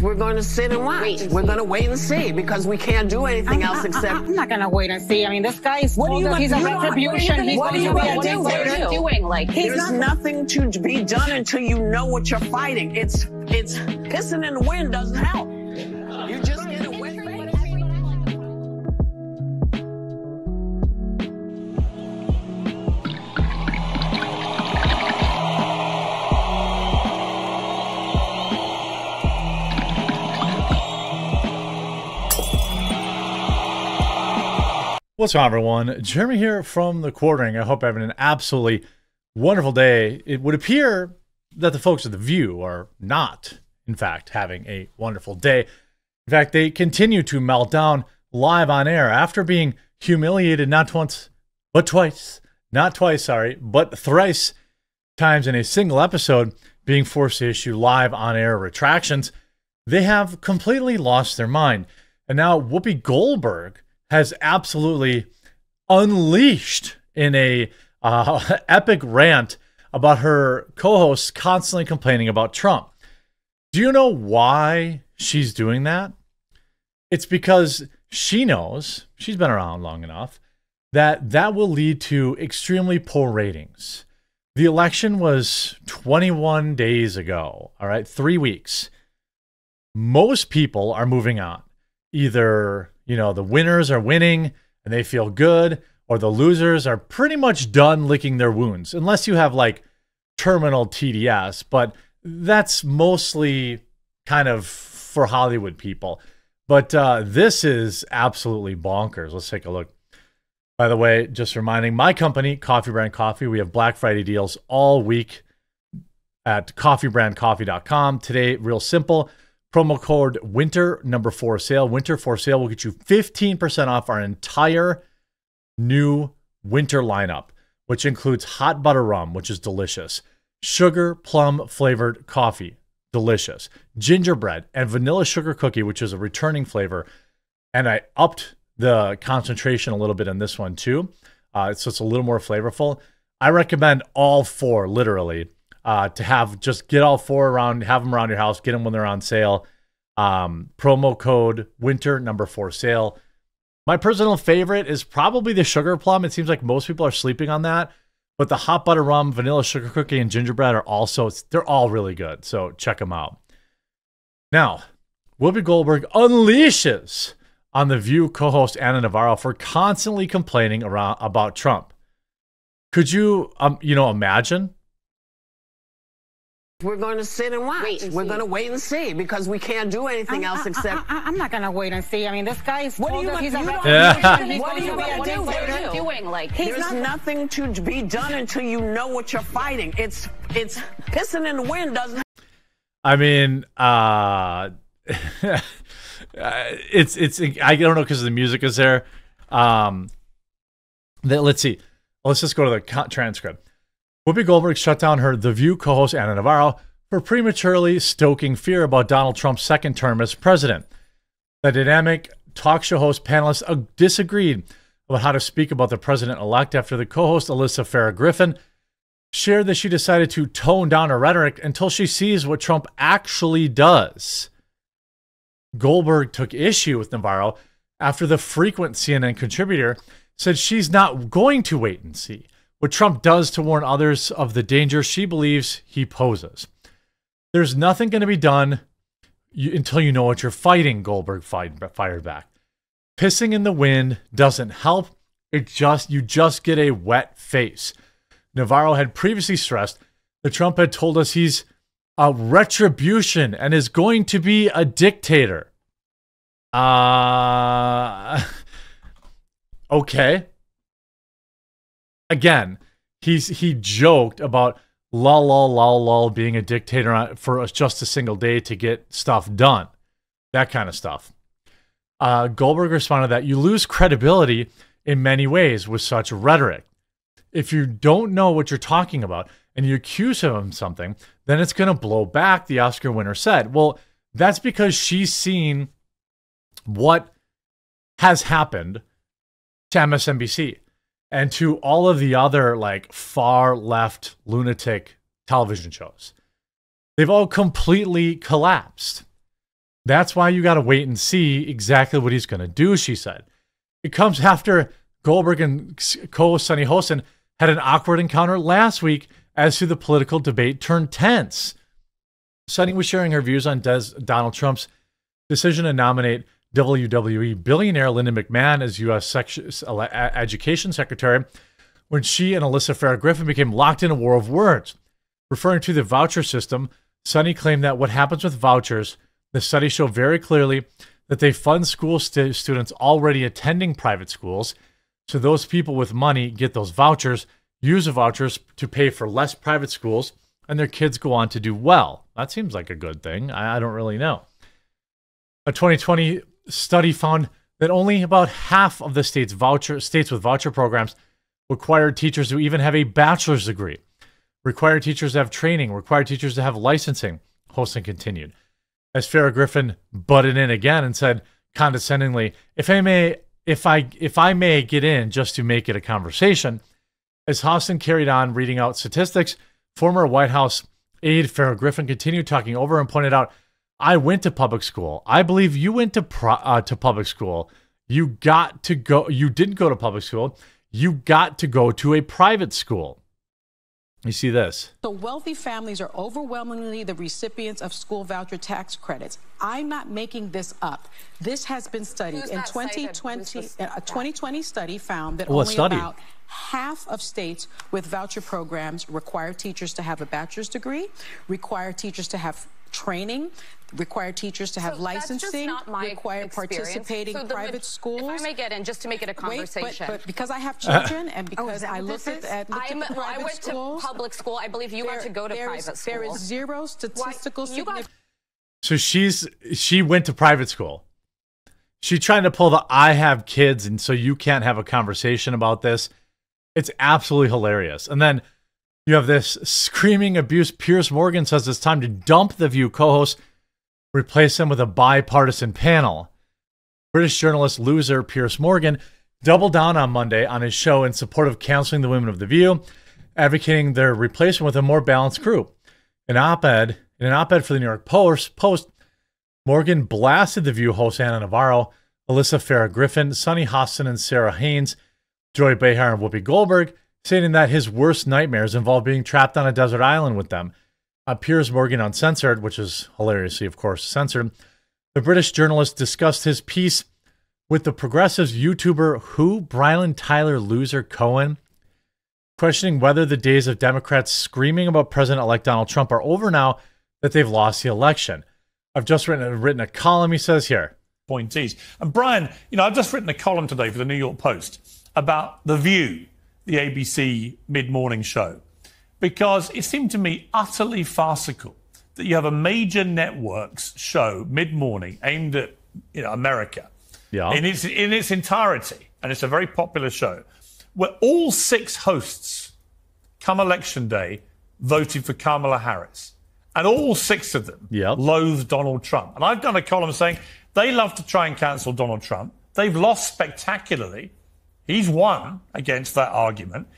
We're going to sit and watch. We're going to wait and see because we can't do anything else except. I'm not going to wait and see. I mean, this guy's What are you he's a retribution. He's what are you going to going be to a do? doing. Like, there's nothing to be done until you know what you're fighting. It's pissing in the wind doesn't help. You just get away. What's up, everyone? Jeremy here from The Quartering. I hope you're having an absolutely wonderful day. It would appear that the folks at The View are not, in fact, having a wonderful day. In fact, they continue to melt down live on air after being humiliated not once, but twice. Not twice, sorry, but thrice times in a single episode, being forced to issue live on-air retractions. They have completely lost their mind. And now Whoopi Goldberg has absolutely unleashed in a epic rant about her co-hosts constantly complaining about Trump. Do you know why she's doing that? It's because she knows, she's been around long enough, that that will lead to extremely poor ratings. The election was 21 days ago, all right, 3 weeks. Most people are moving on. Either, you know, the winners are winning and they feel good, or the losers are pretty much done licking their wounds, unless you have like terminal TDS, but that's mostly kind of for Hollywood people. But this is absolutely bonkers. Let's take a look. By the way, just reminding my company, Coffee Brand Coffee, we have Black Friday deals all week at coffeebrandcoffee.com. Today, real simple. Promo code WINTER, number 4 sale. Winter 4 sale will get you 15% off our entire new winter lineup, which includes hot butter rum, which is delicious, sugar plum flavored coffee, delicious, gingerbread, and vanilla sugar cookie, which is a returning flavor. And I upped the concentration a little bit on this one too, so it's a little more flavorful. I recommend all 4, literally. To have just get all 4 around, have them around your house, get them when they're on sale. Promo code winter, number 4 sale. My personal favorite is probably the sugar plum. It seems like most people are sleeping on that, but the hot butter rum, vanilla sugar cookie, and gingerbread are also, they're all really good. So check them out. Now, Whoopi Goldberg unleashes on The View co-host Ana Navarro for constantly complaining about Trump. Could you, imagine? We're going to sit and watch. We're going to wait and see because we can't do anything else except. I'm not going to wait and see. I mean, this guy's what are you he's going to doing. Like, there's nothing to be done until you know what you're fighting. It's pissing in the wind doesn't. I mean, it's I don't know because the music is there. Let's see. Let's just go to the transcript. Whoopi Goldberg shut down her The View co-host Ana Navarro for prematurely stoking fear about Donald Trump's second term as president. The dynamic talk show host panelists disagreed about how to speak about the president-elect after the co-host Alyssa Farah Griffin shared that she decided to tone down her rhetoric until she sees what Trump actually does. Goldberg took issue with Navarro after the frequent CNN contributor said she's not going to wait and see what Trump does to warn others of the danger she believes he poses. There's nothing going to be done until you know what you're fighting, Goldberg fired back. Pissing in the wind doesn't help. You just get a wet face. Navarro had previously stressed that Trump had told us he's a retribution and is going to be a dictator. Okay. Again, he joked about lol being a dictator for just a single day to get stuff done. That kind of stuff. Goldberg responded that you lose credibility in many ways with such rhetoric. If you don't know what you're talking about and you accuse him of something, then it's going to blow back, the Oscar winner said. Well, that's because she's seen what has happened to MSNBC. And to all of the other like far left lunatic television shows. They've all completely collapsed. That's why you got to wait and see exactly what he's going to do, she said. It comes after Goldberg and co-host Sunny Hostin had an awkward encounter last week as to the political debate turned tense. Sunny was sharing her views on Donald Trump's decision to nominate WWE billionaire Linda McMahon as U.S. Education Secretary when she and Alyssa Farah Griffin became locked in a war of words. Referring to the voucher system, Sunny claimed that what happens with vouchers, the studies show very clearly that they fund school students already attending private schools. So those people with money get those vouchers, use the vouchers to pay for less private schools, and their kids go on to do well. That seems like a good thing. I don't really know. A 2020 study found that only about half of the states with voucher programs required teachers to even have a bachelor's degree, required teachers to have training, required teachers to have licensing, Hostin continued. As Farah Griffin butted in again and said condescendingly, if I may get in just to make it a conversation. As Hostin carried on reading out statistics, former White House aide Farah Griffin continued talking over and pointed out, I went to public school. I believe you went to public school. You got to go. You didn't go to public school. You got to go to a private school. You see this. So wealthy families are overwhelmingly the recipients of school voucher tax credits. I'm not making this up. This has been studied. In 2020, a 2020 study found that only about half of states with voucher programs require teachers to have a bachelor's degree, require teachers to have training, require teachers to have licensing, require participating in private schools. If I may get in, just to make it a conversation. But because I have children and because I looked at private I went schools, to public school. I believe you got to go to private school. There is zero statistical significance. So she went to private school. She's trying to pull the I have kids and so you can't have a conversation about this. It's absolutely hilarious. And then you have this screaming abuse. Piers Morgan says it's time to dump The View co-host, replace him with a bipartisan panel. British journalist loser Piers Morgan doubled down on Monday on his show in support of canceling the women of The View, advocating their replacement with a more balanced crew. In an op-ed for the New York Post, Morgan blasted The View hosts Ana Navarro, Alyssa Farah Griffin, Sunny Hostin, and Sarah Haynes, Joy Behar, and Whoopi Goldberg, stating that his worst nightmares involve being trapped on a desert island with them. Piers Morgan Uncensored, which is hilariously, of course, censored, the British journalist discussed his piece with the Progressives YouTuber Brylan Tyler Loser Cohen, questioning whether the days of Democrats screaming about President-elect Donald Trump are over now that they've lost the election. I've just written a column, he says here. Appointees. And Brian, I've just written a column today for the New York Post about The View, the ABC mid-morning show, because it seemed to me utterly farcical that you have a major network's show mid-morning aimed at America in its entirety, and it's a very popular show, where all 6 hosts, come election day, voted for Kamala Harris. And all 6 of them loathe Donald Trump. And I've done a column saying they love to try and cancel Donald Trump. They've lost spectacularly. He's won against that argument.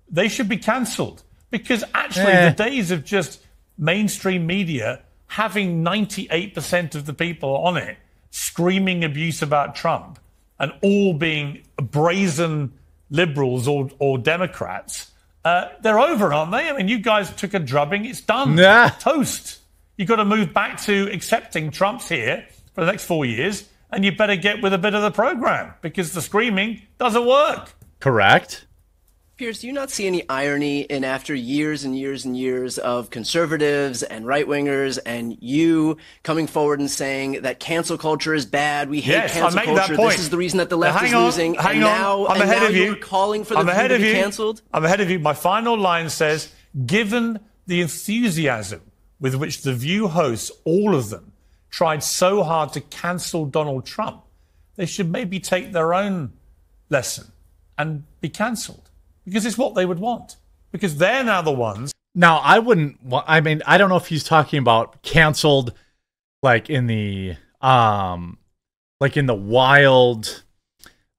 They should be cancelled because actually the days of just mainstream media having 98% of the people on it screaming abuse about Trump and all being brazen liberals or Democrats, they're over, aren't they? I mean, you guys took a drubbing. It's done. Toast. You've got to move back to accepting Trump's here for the next 4 years. And you better get with a bit of the program because the screaming doesn't work. Correct. Piers, do you not see any irony in after years and years and years of conservatives and right-wingers and you coming forward and saying that cancel culture is bad, we hate cancel culture, this is the reason that the left is losing, and now you're calling for the View to be canceled? I'm ahead of you. My final line says, given the enthusiasm with which The View hosts, all of them, tried so hard to cancel Donald Trump, they should maybe take their own lesson and be cancelled because it's what they would want because they're now the ones. Now, I don't know if he's talking about canceled like in the wild,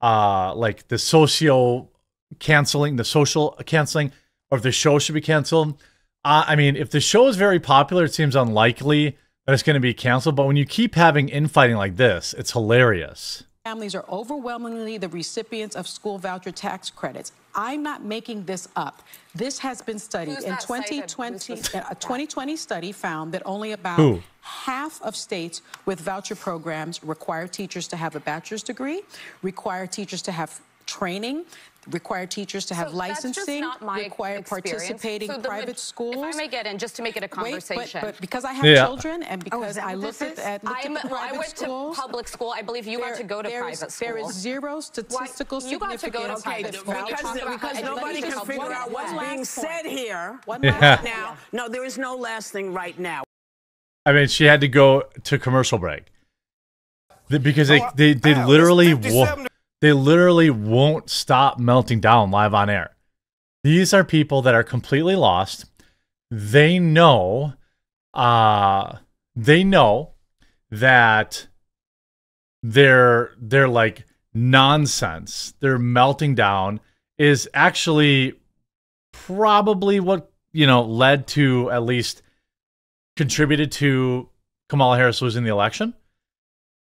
like the social canceling, or if the show should be canceled. I mean, if the show is very popular, it seems unlikely that it's going to be canceled. But when you keep having infighting like this, it's hilarious. Families are overwhelmingly the recipients of school voucher tax credits. I'm not making this up. This has been studied. In 2020, a 2020 study found that only about half of states with voucher programs require teachers to have a bachelor's degree, require teachers to have training, require teachers to have licensing, require participating in private schools. If I may get in, just to make it a conversation. But because I have children and because I looked at the private schools. I went to public school. I believe you got to go to private school. There is zero statistical significance. Because nobody can figure out what's being said here. Now, no, there is no last thing right now. I mean, she had to go to commercial break because they literally won't stop melting down live on air. These are people that are completely lost. They know that they're like nonsense. Their melting down is actually probably what, led to, at least contributed to Kamala Harris losing the election.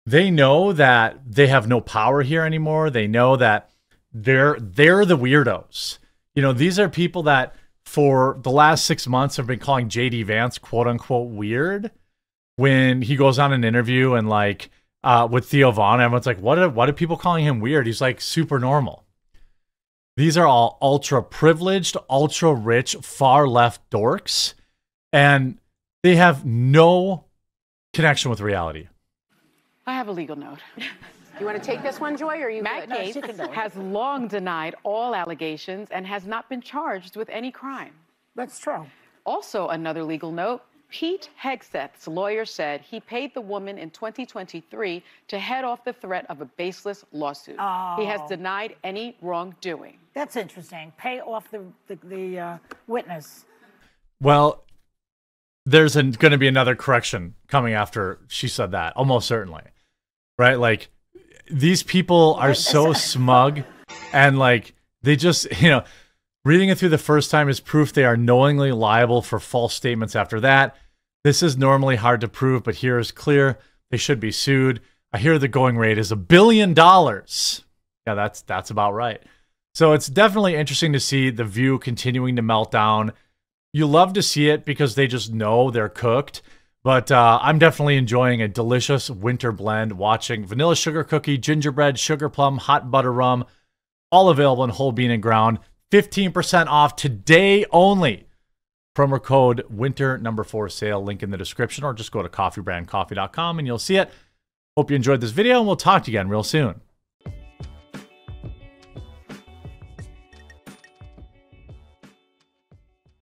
They know that they have no power here anymore. They know that they're the weirdos. These are people that for the last 6 months have been calling JD Vance quote unquote weird. When he goes on an interview and with Theo Vaughn, everyone's like, what are people calling him weird? He's like super normal. These are all ultra privileged, ultra rich, far left dorks, and they have no connection with reality. I have a legal note. You want to take this one, Joy, or are you Matt good? Gaetz has long denied all allegations and has not been charged with any crime. That's true. Also, another legal note, Pete Hegseth's lawyer said he paid the woman in 2023 to head off the threat of a baseless lawsuit. He has denied any wrongdoing. That's interesting. Pay off the witness. Well, there's going to be another correction coming after she said that, almost certainly. Right? Like, these people are so smug, and they just, reading it through the first time is proof they are knowingly liable for false statements after that. This is normally hard to prove, but here is clear. They should be sued. I hear the going rate is $1 billion. Yeah, that's about right. So it's definitely interesting to see The View continuing to melt down. You love to see it because they just know they're cooked. But I'm definitely enjoying a delicious winter blend, watching vanilla sugar cookie, gingerbread, sugar plum, hot butter rum, all available in whole bean and ground. 15% off today only. Promo code WINTER4 sale, link in the description, or just go to coffeebrandcoffee.com and you'll see it. Hope you enjoyed this video, and we'll talk to you again real soon.